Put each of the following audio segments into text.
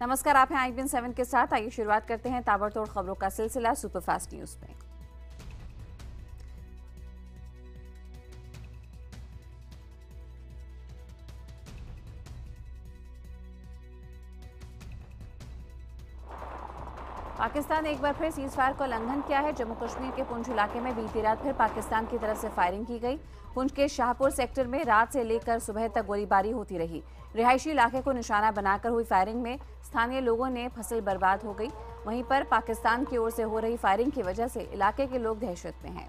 नमस्कार, आप हैं IBN7 के साथ। आइए शुरुआत करते हैं ताबड़तोड़ खबरों का सिलसिला सुपरफास्ट न्यूज में। पाकिस्तान ने एक बार फिर सीजफायर का उल्लंघन किया है। जम्मू कश्मीर के पुंछ इलाके में बीती रात फिर पाकिस्तान की तरफ से फायरिंग की गई। पुंछ के शाहपुर सेक्टर में रात से लेकर सुबह तक गोलीबारी होती रही। रिहायशी इलाके को निशाना बनाकर हुई फायरिंग में स्थानीय लोगों ने फसल बर्बाद हो गई। वहीं पर पाकिस्तान की ओर से हो रही फायरिंग की वजह से इलाके के लोग दहशत में हैं।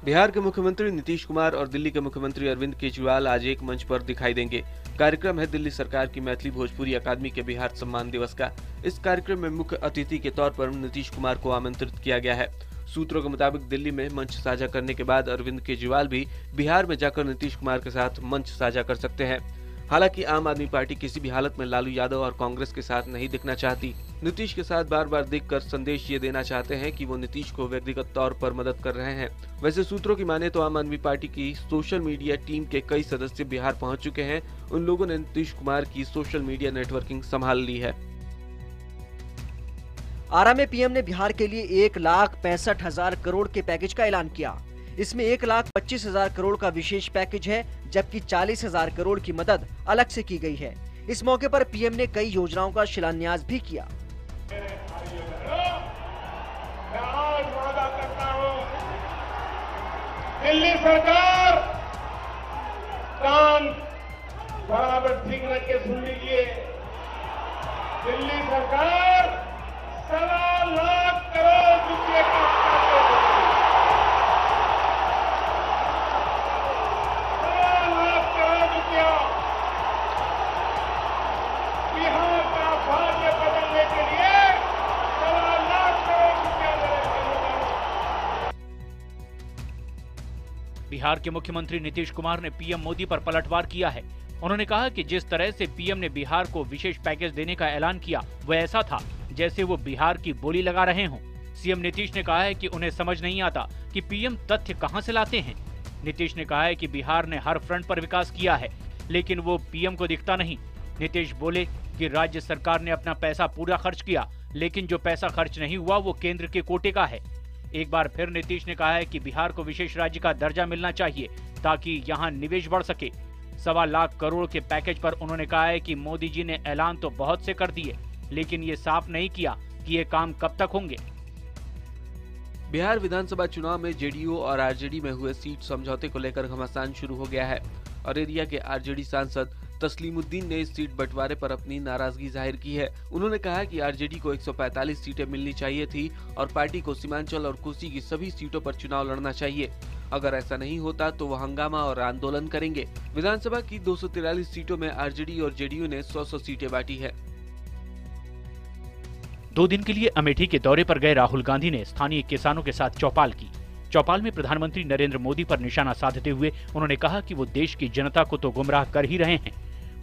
बिहार के मुख्यमंत्री नीतीश कुमार और दिल्ली के मुख्यमंत्री अरविंद केजरीवाल आज एक मंच पर दिखाई देंगे। कार्यक्रम है दिल्ली सरकार की मैथिली भोजपुरी अकादमी के बिहार सम्मान दिवस का। इस कार्यक्रम में मुख्य अतिथि के तौर पर नीतीश कुमार को आमंत्रित किया गया है। सूत्रों के मुताबिक दिल्ली में मंच साझा करने के बाद अरविंद केजरीवाल भी बिहार में जाकर नीतीश कुमार के साथ मंच साझा कर सकते हैं। हालांकि आम आदमी पार्टी किसी भी हालत में लालू यादव और कांग्रेस के साथ नहीं दिखना चाहती। नीतीश के साथ बार बार दिखकर संदेश ये देना चाहते हैं कि वो नीतीश को व्यक्तिगत तौर पर मदद कर रहे हैं। वैसे सूत्रों की माने तो आम आदमी पार्टी की सोशल मीडिया टीम के कई सदस्य बिहार पहुंच चुके हैं। उन लोगों ने नीतीश कुमार की सोशल मीडिया नेटवर्किंग संभाल ली है। आरा में पीएम ने बिहार के लिए 1,65,000 करोड़ के पैकेज का ऐलान किया। इसमें 1,25,000 करोड़ का विशेष पैकेज है, जबकि 40,000 करोड़ की मदद अलग से की गई है। इस मौके पर पीएम ने कई योजनाओं का शिलान्यास भी किया। मैं आज वादा करता हूं, दिल्ली सरकार कान बराबर ठीक रख के सुन लीजिए। दिल्ली सरकार 1.25 लाख करोड़ रुपए का बिहार का भाग्य बदलने के लिए 1.25 लाख करोड़ रुपया। बिहार के मुख्यमंत्री नीतीश कुमार ने पीएम मोदी पर पलटवार किया है। उन्होंने कहा कि जिस तरह से पीएम ने बिहार को विशेष पैकेज देने का ऐलान किया वह ऐसा था जैसे वो बिहार की बोली लगा रहे हों। सीएम नीतीश ने कहा है कि उन्हें समझ नहीं आता कि पीएम तथ्य कहां से लाते हैं। नीतीश ने कहा है कि बिहार ने हर फ्रंट पर विकास किया है, लेकिन वो पीएम को दिखता नहीं। नीतीश बोले कि राज्य सरकार ने अपना पैसा पूरा खर्च किया, लेकिन जो पैसा खर्च नहीं हुआ वो केंद्र के कोटे का है। एक बार फिर नीतीश ने कहा है कि बिहार को विशेष राज्य का दर्जा मिलना चाहिए ताकि यहाँ निवेश बढ़ सके। 1.25 लाख करोड़ के पैकेज पर उन्होंने कहा है कि मोदी जी ने ऐलान तो बहुत से कर दिए, लेकिन ये साफ नहीं किया कि ये काम कब तक होंगे। बिहार विधानसभा चुनाव में जेडीयू और आरजेडी में हुए सीट समझौते को लेकर घमासान शुरू हो गया है। अरेरिया के आरजेडी सांसद तस्लीमुद्दीन ने इस सीट बंटवारे पर अपनी नाराजगी जाहिर की है। उन्होंने कहा कि आरजेडी को 145 सीटें मिलनी चाहिए थी और पार्टी को सीमांचल और कोसी की सभी सीटों पर चुनाव लड़ना चाहिए। अगर ऐसा नहीं होता तो वह हंगामा और आंदोलन करेंगे। विधानसभा की 243 सीटों में आरजेडी और जेडीयू ने 100 सीटें बांटी है। 2 दिन के लिए अमेठी के दौरे पर गए राहुल गांधी ने स्थानीय किसानों के साथ चौपाल की। चौपाल में प्रधानमंत्री नरेंद्र मोदी पर निशाना साधते हुए उन्होंने कहा कि वो देश की जनता को तो गुमराह कर ही रहे हैं,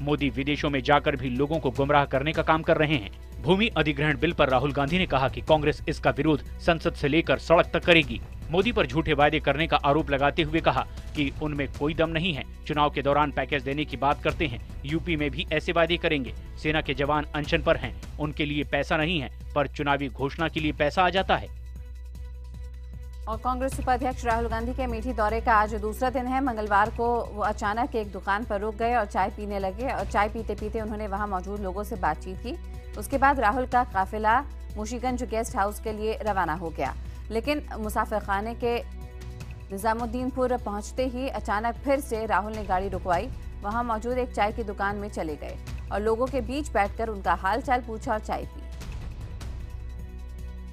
मोदी विदेशों में जाकर भी लोगों को गुमराह करने का काम कर रहे हैं। भूमि अधिग्रहण बिल पर राहुल गांधी ने कहा कि कांग्रेस इसका विरोध संसद से लेकर सड़क तक करेगी। मोदी पर झूठे वायदे करने का आरोप लगाते हुए कहा कि उनमें कोई दम नहीं है। चुनाव के दौरान पैकेज देने की बात करते हैं, यूपी में भी ऐसे वादे करेंगे। सेना के जवान अनशन पर हैं, उनके लिए पैसा नहीं है, पर चुनावी घोषणा के लिए पैसा आ जाता है। और कांग्रेस उपाध्यक्ष राहुल गांधी के अमेठी दौरे का आज दूसरा दिन है। मंगलवार को वो अचानक एक दुकान पर रुक गए और चाय पीने लगे और चाय पीते पीते उन्होंने वहां मौजूद लोगों से बातचीत की। उसके बाद राहुल का काफिला मुशीगंज गेस्ट हाउस के लिए रवाना हो गया, लेकिन मुसाफिर खाने के निजामुद्दीनपुर पहुंचते ही अचानक फिर से राहुल ने गाड़ी रुकवाई। वहां मौजूद एक चाय की दुकान में चले गए और लोगों के बीच बैठकर उनका हाल चाल पूछा और चाय पी।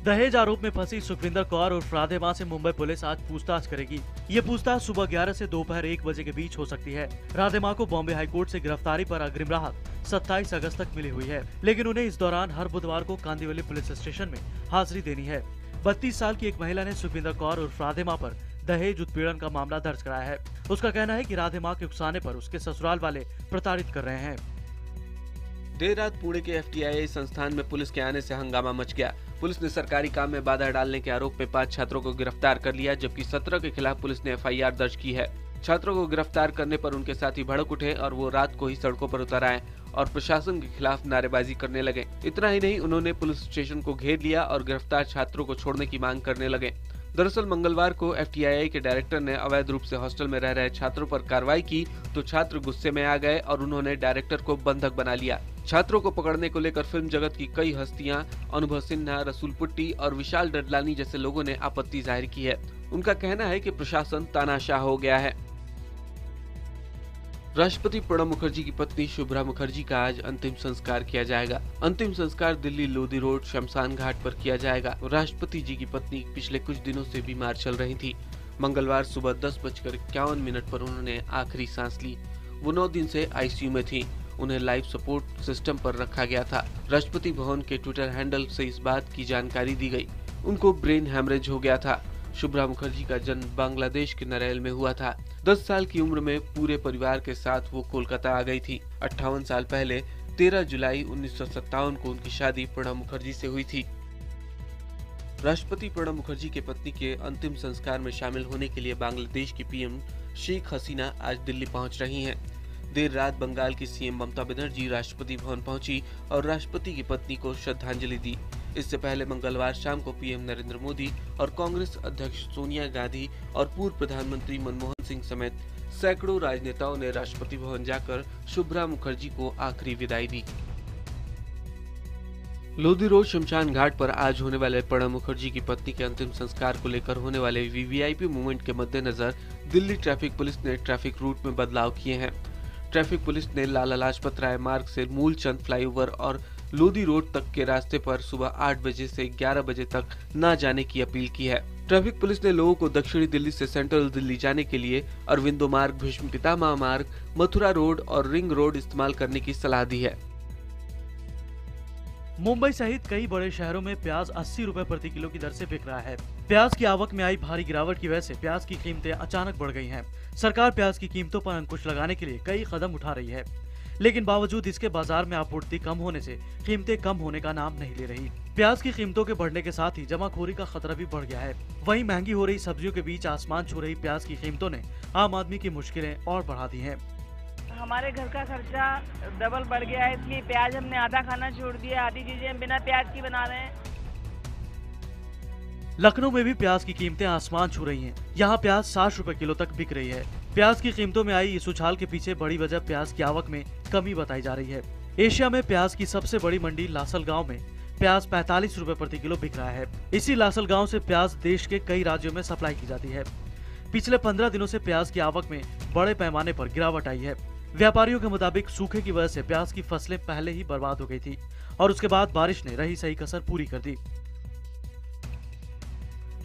दहेज आरोप में फंसी सुखविंदर कौर और राधे मां से मुंबई पुलिस आज पूछताछ करेगी। ये पूछताछ सुबह 11 से दोपहर 1 बजे के बीच हो सकती है। राधे मां को बॉम्बे हाईकोर्ट से गिरफ्तारी पर अग्रिम राहत 27 अगस्त तक मिली हुई है, लेकिन उन्हें इस दौरान हर बुधवार को कांदिवली पुलिस स्टेशन में हाजिरी देनी है। 32 साल की एक महिला ने सुखविंदर कौर और राधे मां पर दहेज उत्पीड़न का मामला दर्ज कराया है। उसका कहना है कि राधे मां के उकसाने पर उसके ससुराल वाले प्रताड़ित कर रहे हैं। देर रात पुणे के FTII संस्थान में पुलिस के आने से हंगामा मच गया। पुलिस ने सरकारी काम में बाधा डालने के आरोप में 5 छात्रों को गिरफ्तार कर लिया, जबकि 17 के खिलाफ पुलिस ने FIR दर्ज की है। छात्रों को गिरफ्तार करने पर उनके साथी भड़क उठे और वो रात को ही सड़कों पर उतर आए और प्रशासन के खिलाफ नारेबाजी करने लगे। इतना ही नहीं, उन्होंने पुलिस स्टेशन को घेर लिया और गिरफ्तार छात्रों को छोड़ने की मांग करने लगे। दरअसल मंगलवार को FTII के डायरेक्टर ने अवैध रूप से हॉस्टल में रह रहे छात्रों पर कार्रवाई की तो छात्र गुस्से में आ गए और उन्होंने डायरेक्टर को बंधक बना लिया। छात्रों को पकड़ने को लेकर फिल्म जगत की कई हस्तियां, अनुभव सिन्हा, रसूल पुट्टी और विशाल डडलानी जैसे लोगों ने आपत्ति जाहिर की है। उनका कहना है कि प्रशासन तानाशाह हो गया है। राष्ट्रपति प्रणब मुखर्जी की पत्नी शुभ्रा मुखर्जी का आज अंतिम संस्कार किया जाएगा। अंतिम संस्कार दिल्ली लोधी रोड शमशान घाट पर किया जाएगा। राष्ट्रपति जी की पत्नी पिछले कुछ दिनों से बीमार चल रही थी। मंगलवार सुबह 10:51 पर उन्होंने आखिरी सांस ली। वो 9 दिन से ICU में थी। उन्हें लाइफ सपोर्ट सिस्टम पर रखा गया था। राष्ट्रपति भवन के ट्विटर हैंडल से इस बात की जानकारी दी गई। उनको ब्रेन हैमरेज हो गया था। शुभ्रा मुखर्जी का जन्म बांग्लादेश के नरेल में हुआ था। 10 साल की उम्र में पूरे परिवार के साथ वो कोलकाता आ गई थी। 58 साल पहले 13 जुलाई 1957 को उनकी शादी प्रणब मुखर्जी से हुई थी। राष्ट्रपति प्रणब मुखर्जी के पत्नी के अंतिम संस्कार में शामिल होने के लिए बांग्लादेश की PM शेख हसीना आज दिल्ली पहुंच रही हैं। देर रात बंगाल की CM ममता बनर्जी राष्ट्रपति भवन पहुंची और राष्ट्रपति की पत्नी को श्रद्धांजलि दी। इससे पहले मंगलवार शाम को PM नरेंद्र मोदी और कांग्रेस अध्यक्ष सोनिया गांधी और पूर्व प्रधानमंत्री मनमोहन सिंह समेत सैकड़ों राजनेताओं ने राष्ट्रपति भवन जाकर शुभ्रा मुखर्जी को आखिरी विदाई दी। लोधी रोड शमशान घाट पर आज होने वाले प्रणब मुखर्जी की पत्नी के अंतिम संस्कार को लेकर होने वाले VVIP मूवमेंट के मद्देनजर दिल्ली ट्रैफिक पुलिस ने ट्रैफिक रूट में बदलाव किए हैं। ट्रैफिक पुलिस ने लाला लाजपत राय मार्ग से मूलचंद फ्लाईओवर और लोधी रोड तक के रास्ते पर सुबह 8 बजे से 11 बजे तक न जाने की अपील की है। ट्रैफिक पुलिस ने लोगों को दक्षिणी दिल्ली से सेंट्रल दिल्ली जाने के लिए अरविंदो मार्ग, भीष्म पितामह मार्ग, मथुरा रोड और रिंग रोड इस्तेमाल करने की सलाह दी है। मुंबई सहित कई बड़े शहरों में प्याज 80 रुपए प्रति किलो की दर से बिक रहा है। प्याज की आवक में आई भारी गिरावट की वजह से प्याज की कीमतें अचानक बढ़ गई हैं। सरकार प्याज की कीमतों पर अंकुश लगाने के लिए कई कदम उठा रही है, लेकिन बावजूद इसके बाजार में आपूर्ति कम होने से कीमतें कम होने का नाम नहीं ले रही। प्याज की कीमतों के बढ़ने के साथ ही जमाखोरी का खतरा भी बढ़ गया है। वहीं महंगी हो रही सब्जियों के बीच आसमान छू रही प्याज की कीमतों ने आम आदमी की मुश्किलें और बढ़ा दी हैं। हमारे घर का खर्चा डबल बढ़ गया है, इसलिए प्याज हमने आधा खाना छोड़ दिया, आधी चीजें हम बिना प्याज की बना रहे हैं। लखनऊ में भी प्याज की कीमतें आसमान छू रही हैं। यहाँ प्याज 60 रुपए किलो तक बिक रही है। प्याज की कीमतों में आई इस उछाल के पीछे बड़ी वजह प्याज की आवक में कमी बताई जा रही है। एशिया में प्याज की सबसे बड़ी मंडी लासलगांव में प्याज 45 रुपए प्रति किलो बिक रहा है। इसी लासलगांव से प्याज देश के कई राज्यों में सप्लाई की जाती है। पिछले 15 दिनों से प्याज की आवक में बड़े पैमाने पर गिरावट आई है। व्यापारियों के मुताबिक सूखे की वजह से प्याज की फसलें पहले ही बर्बाद हो गई थी और उसके बाद बारिश ने रही सही कसर पूरी कर दी।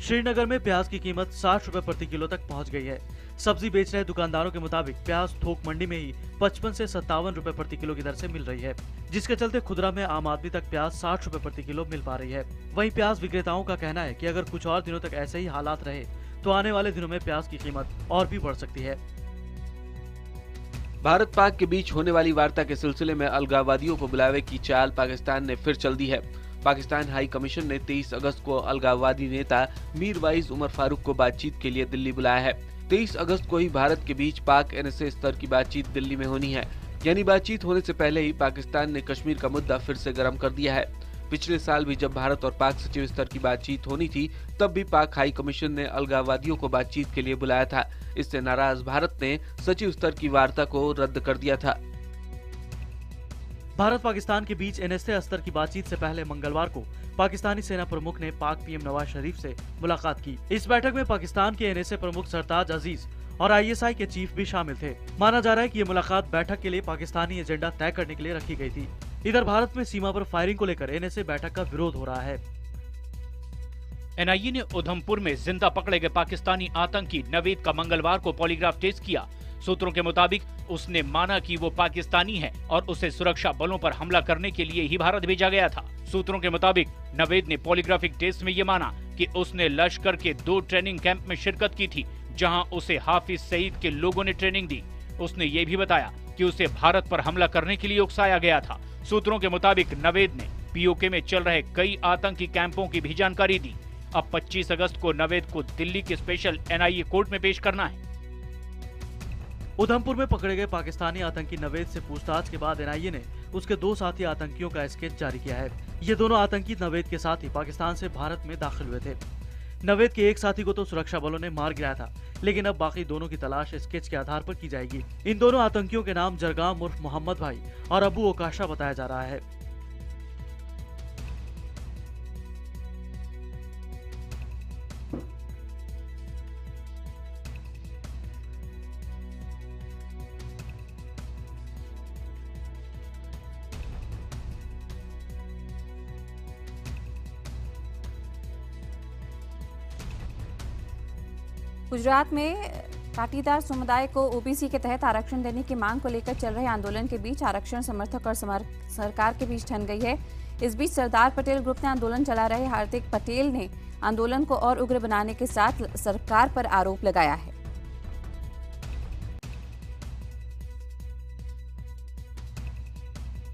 श्रीनगर में प्याज की कीमत 60 रुपए प्रति किलो तक पहुंच गई है। सब्जी बेच रहे दुकानदारों के मुताबिक प्याज थोक मंडी में ही 55 से 57 रुपए प्रति किलो की दर से मिल रही है, जिसके चलते खुदरा में आम आदमी तक प्याज 60 रुपए प्रति किलो मिल पा रही है। वहीं प्याज विक्रेताओं का कहना है कि अगर कुछ और दिनों तक ऐसे ही हालात रहे तो आने वाले दिनों में प्याज की कीमत और भी बढ़ सकती है। भारत पाक के बीच होने वाली वार्ता के सिलसिले में अलगाववादियों को बुलावे की चाल पाकिस्तान ने फिर चल दी है। पाकिस्तान हाई कमीशन ने 23 अगस्त को अलगाववादी नेता मीरवाइज उमर फारूक को बातचीत के लिए दिल्ली बुलाया है। 23 अगस्त को ही भारत के बीच पाक NSA स्तर की बातचीत दिल्ली में होनी है। यानी बातचीत होने से पहले ही पाकिस्तान ने कश्मीर का मुद्दा फिर से गर्म कर दिया है। पिछले साल भी जब भारत और पाक सचिव स्तर की बातचीत होनी थी, तब भी पाक हाई कमीशन ने अलगाववादियों को बातचीत के लिए बुलाया था। इससे नाराज भारत ने सचिव स्तर की वार्ता को रद्द कर दिया था। भारत पाकिस्तान के बीच NSA स्तर की बातचीत से पहले मंगलवार को पाकिस्तानी सेना प्रमुख ने पाक PM नवाज शरीफ से मुलाकात की। इस बैठक में पाकिस्तान के NSA प्रमुख सरताज अजीज और ISI के चीफ भी शामिल थे। माना जा रहा है कि ये मुलाकात बैठक के लिए पाकिस्तानी एजेंडा तय करने के लिए रखी गई थी। इधर भारत में सीमा पर फायरिंग को लेकर NSA बैठक का विरोध हो रहा है। NIA ने उधमपुर में जिंदा पकड़े गए पाकिस्तानी आतंकी नवेद का मंगलवार को पॉलीग्राफ टेस्ट किया। सूत्रों के मुताबिक उसने माना कि वो पाकिस्तानी है और उसे सुरक्षा बलों पर हमला करने के लिए ही भारत भेजा गया था। सूत्रों के मुताबिक नवेद ने पॉलीग्राफिक टेस्ट में ये माना कि उसने लश्कर के 2 ट्रेनिंग कैंप में शिरकत की थी, जहां उसे हाफिज सईद के लोगों ने ट्रेनिंग दी। उसने ये भी बताया कि उसे भारत पर हमला करने के लिए उकसाया गया था। सूत्रों के मुताबिक नवेद ने POK में चल रहे कई आतंकी कैंपों की भी जानकारी दी। अब 25 अगस्त को नवेद को दिल्ली के स्पेशल NIA कोर्ट में पेश करना है। उधमपुर में पकड़े गए पाकिस्तानी आतंकी नवेद से पूछताछ के बाद एनआईए ने उसके 2 साथी आतंकियों का स्केच जारी किया है। ये दोनों आतंकी नवेद के साथी पाकिस्तान से भारत में दाखिल हुए थे। नवेद के एक साथी को तो सुरक्षा बलों ने मार गिराया था, लेकिन अब बाकी दोनों की तलाश स्केच के आधार पर की जाएगी। इन दोनों आतंकियों के नाम जरगाम उर्फ मोहम्मद भाई और अबू ओकाशा बताया जा रहा है। गुजरात में पाटीदार समुदाय को ओबीसी के तहत आरक्षण देने की मांग को लेकर चल रहे आंदोलन के बीच आरक्षण समर्थक और सरकार के बीच ठन गई है। इस बीच सरदार पटेल ग्रुप ने आंदोलन चला रहे हार्दिक पटेल ने आंदोलन को और उग्र बनाने के साथ सरकार पर आरोप लगाया है।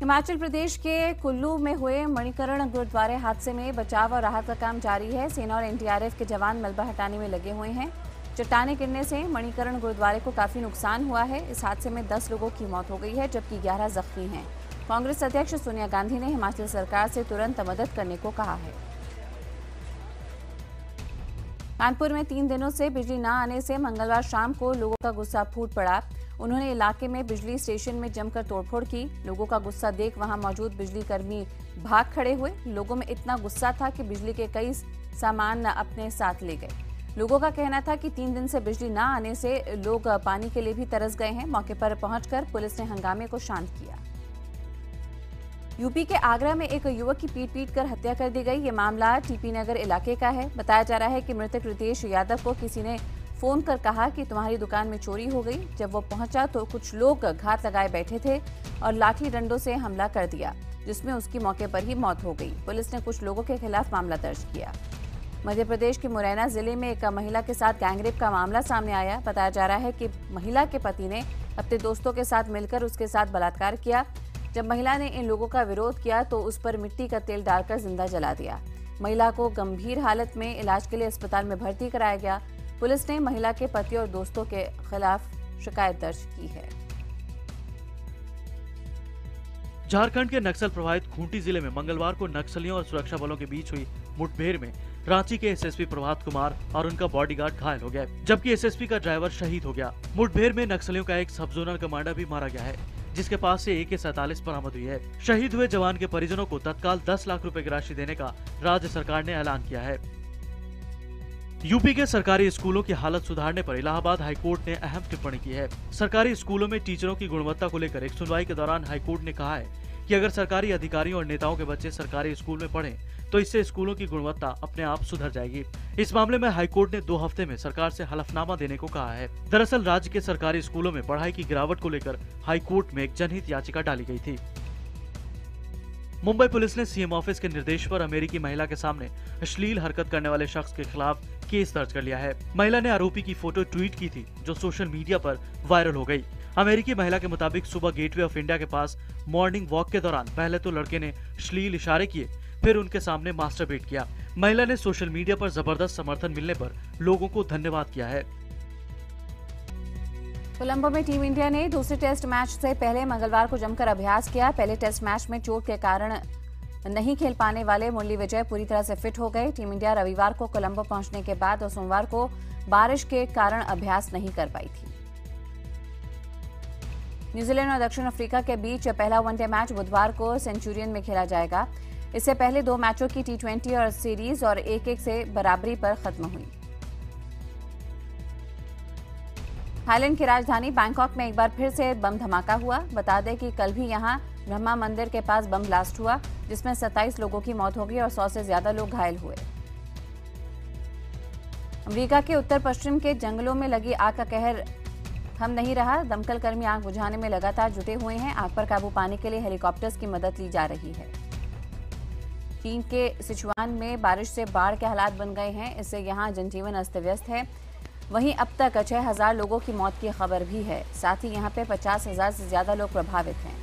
हिमाचल प्रदेश के कुल्लू में हुए मणिकरण गुरुद्वारे हादसे में बचाव और राहत का काम जारी है। सेना और एनडीआरएफ के जवान मलबा हटाने में लगे हुए हैं। चट्टाने गिरने से मणिकरण गुरुद्वारे को काफी नुकसान हुआ है। इस हादसे में 10 लोगों की मौत हो गई है, जबकि 11 जख्मी हैं। कांग्रेस अध्यक्ष सोनिया गांधी ने हिमाचल सरकार से तुरंत मदद करने को कहा है। कानपुर में 3 दिनों से बिजली न आने से मंगलवार शाम को लोगों का गुस्सा फूट पड़ा। उन्होंने इलाके में बिजली स्टेशन में जमकर तोड़फोड़ की। लोगों का गुस्सा देख वहां मौजूद बिजली कर्मी भाग खड़े हुए। लोगों में इतना गुस्सा था कि बिजली के कई सामान अपने साथ ले गए। लोगों का कहना था कि 3 दिन से बिजली न आने से लोग पानी के लिए भी तरस गए हैं। मौके पर पहुंचकर पुलिस ने हंगामे को शांत किया। यूपी के आगरा में एक युवक की पीट कर हत्या कर दी गई। ये मामला टीपी नगर इलाके का है। बताया जा रहा है कि मृतक रितेश यादव को किसी ने फोन कर कहा कि तुम्हारी दुकान में चोरी हो गई। जब वो पहुंचा तो कुछ लोग घात लगाए बैठे थे और लाठी डंडों से हमला कर दिया, जिसमें उसकी मौके पर ही मौत हो गई। पुलिस ने कुछ लोगों के खिलाफ मामला दर्ज किया। मध्य प्रदेश के मुरैना जिले में एक महिला के साथ गैंगरेप का मामला सामने आया। बताया जा रहा है कि महिला के पति ने अपने दोस्तों के साथ मिलकर उसके साथ बलात्कार किया। जब महिला ने इन लोगों का विरोध किया तो उस पर मिट्टी का तेल डालकर जिंदा जला दिया। महिला को गंभीर हालत में इलाज के लिए अस्पताल में भर्ती कराया गया। पुलिस ने महिला के पति और दोस्तों के खिलाफ शिकायत दर्ज की है। झारखंड के नक्सल प्रभावित खूंटी जिले में मंगलवार को नक्सलियों और सुरक्षा बलों के बीच हुई मुठभेड़ में रांची के एसएसपी प्रभात कुमार और उनका बॉडीगार्ड घायल हो गया, जबकि एसएसपी का ड्राइवर शहीद हो गया। मुठभेड़ में नक्सलियों का एक सब जोनल कमांडर भी मारा गया है, जिसके पास से AK-47 बरामद हुई है। शहीद हुए जवान के परिजनों को तत्काल 10 लाख रुपए की राशि देने का राज्य सरकार ने ऐलान किया है। यूपी के सरकारी स्कूलों की हालत सुधारने पर इलाहाबाद हाईकोर्ट ने अहम टिप्पणी की है। सरकारी स्कूलों में टीचरों की गुणवत्ता को लेकर एक सुनवाई के दौरान हाईकोर्ट ने कहा है कि अगर सरकारी अधिकारियों और नेताओं के बच्चे सरकारी स्कूल में पढ़ें तो इससे स्कूलों की गुणवत्ता अपने आप सुधर जाएगी। इस मामले में हाईकोर्ट ने 2 हफ्ते में सरकार से हलफनामा देने को कहा है। दरअसल राज्य के सरकारी स्कूलों में पढ़ाई की गिरावट को लेकर हाईकोर्ट में एक जनहित याचिका डाली गई थी। मुंबई पुलिस ने सीएम ऑफिस के निर्देश पर अमेरिकी महिला के सामने अश्लील हरकत करने वाले शख्स के खिलाफ केस दर्ज कर लिया है। महिला ने आरोपी की फोटो ट्वीट की थी, जो सोशल मीडिया पर वायरल हो गई। अमेरिकी महिला के मुताबिक सुबह गेटवे ऑफ इंडिया के पास मॉर्निंग वॉक के दौरान पहले तो लड़के ने अश्लील इशारे किए, फिर उनके सामने मास्टरबेट किया। महिला ने सोशल मीडिया पर जबरदस्त समर्थन मिलने पर लोगों को धन्यवाद किया है। कोलंबो में टीम इंडिया ने दूसरे टेस्ट मैच से पहले मंगलवार को जमकर अभ्यास किया। पहले टेस्ट मैच में चोट के कारण नहीं खेल पाने वाले मुरली विजय पूरी तरह से फिट हो गए। टीम इंडिया रविवार को कोलंबो पहुंचने के बाद और सोमवार को बारिश के कारण अभ्यास नहीं कर पाई थी। न्यूजीलैंड और दक्षिण अफ्रीका के बीच पहला वनडे मैच बुधवार को सेंचुरियन में खेला जाएगा। इससे पहले 2 मैचों की T20 और सीरीज और 1-1 से बराबरी पर खत्म हुई। थाईलैंड की राजधानी बैंकॉक में एक बार फिर से बम धमाका हुआ। बता दें कि कल भी यहां ब्रह्मा मंदिर के पास बम ब्लास्ट हुआ, जिसमें 27 लोगों की मौत हो गई और 100 से ज्यादा लोग घायल हुए। अमेरिका के उत्तर पश्चिम के जंगलों में लगी आग का कहर थम नहीं रहा। दमकल कर्मी आग बुझाने में लगातार जुटे हुए हैं। आग पर काबू पाने के लिए हेलीकॉप्टर्स की मदद ली जा रही है। चीन के सिचुआन में बारिश से बाढ़ के हालात बन गए हैं। इससे यहां जनजीवन अस्त व्यस्त है। वहीं अब तक 6000 लोगों की मौत की खबर भी है। साथ ही यहां पे 50,000 से ज्यादा लोग प्रभावित हैं।